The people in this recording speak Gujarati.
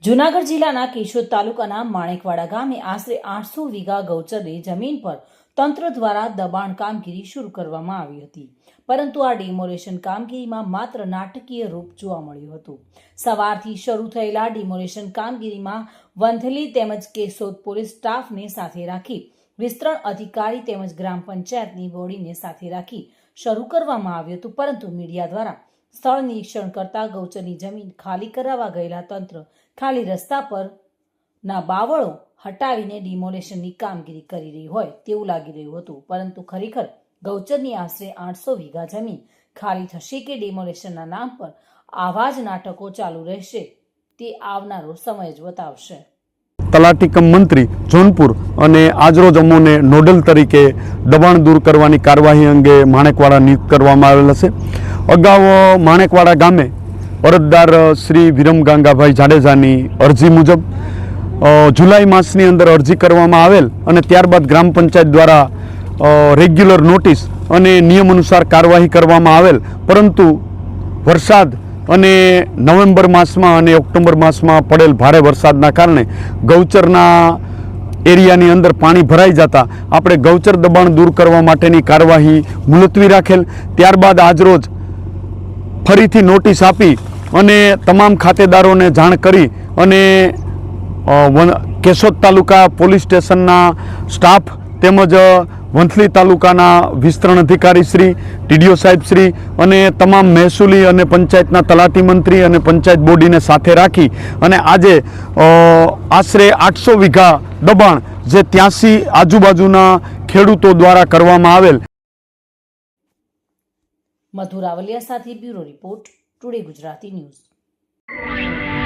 જૂનાગઢ જિલ્લાના કેશોદ તાલુકાના માણેકવાડા ગામે આશરે 800 વીઘા ગૌચરની જમીન પર તંત્ર દ્વારા દબાણ કામગીરી શરૂ કરવામાં આવી હતી, પરંતુ આ ડિમોલેશન કામગીરીમાં માત્ર નાટકીય રૂપ જોવા મળ્યું હતું। સવારથી શરૂ થયેલા ડિમોલેશન કામગીરીમાં વંથલી તેમજ કેશોદ પોલીસ સ્ટાફને સાથે રાખી વિસ્તરણ અધિકારી તેમજ ગ્રામ પંચાયતની બોડીને સાથે રાખી શરૂ કરવામાં આવ્યું હતું, પરંતુ મીડિયા દ્વારા સ્થળ નિરીક્ષણ કરતા ગૌચરની જમીન ખાલી કરાવવા ગયેલા તંત્ર ખાલી રસ્તા પરના બાવળો હટાવીને ડિમોલેશનની કામગીરી કરી રહી હોય તેવું લાગી રહ્યું હતું, પરંતુ ખરેખર ગૌચરની આશરે 800 વીઘા જમીન ખાલી થશે કે ડિમોલેશનના નામ પર આવા જ નાટકો ચાલુ રહેશે તે આવનારો સમય જ બતાવશે। તલાટી કમ મંત્રી જોનપુર અને આજરોજ અમોને નોડલ તરીકે દબાણ દૂર કરવાની કાર્યવાહી અંગે માણેકવાડા નિયુક્ત કરવામાં આવેલ છે। અગાઉ માણેકવાડા ગામે અરજદાર શ્રી વિરમ ગાંગાભાઈ જાડેજાની અરજી મુજબ જુલાઈ માસની અંદર અરજી કરવામાં આવેલ અને ત્યારબાદ ગ્રામ પંચાયત દ્વારા રેગ્યુલર નોટિસ અને નિયમ અનુસાર કાર્યવાહી કરવામાં આવેલ, પરંતુ વરસાદ અને નવેમ્બર માસમાં અને ઓક્ટોબર માસમાં પડેલ ભારે વરસાદના કારણે ગૌચરના એરિયાની અંદર પાણી ભરાઈ જતા આપણે ગૌચર દબાણ દૂર કરવા માટેની કાર્યવાહી મુલતવી રાખેલ। ત્યારબાદ આજરોજ ફરીથી નોટિસ આપી અને તમામ ખાતેદારોને જાણ કરી અને કેશોદ તાલુકા પોલીસ સ્ટેશનના સ્ટાફ તેમજ વંથલી તાલુકાના વિસ્તરણ અધિકારી શ્રી, ટીડીઓ સાહેબ શ્રી અને તમામ મહેસૂલી અને પંચાયતના તલાટી મંત્રી અને પંચાયત બોડીને સાથે રાખી અને આજે આશરે 800 વીઘા દબાણ જે 83 આજુબાજુના ખેડૂતો દ્વારા કરવામાં આવેલ। મધુરાવલિયા સાથે bureau report, today Gujarati news.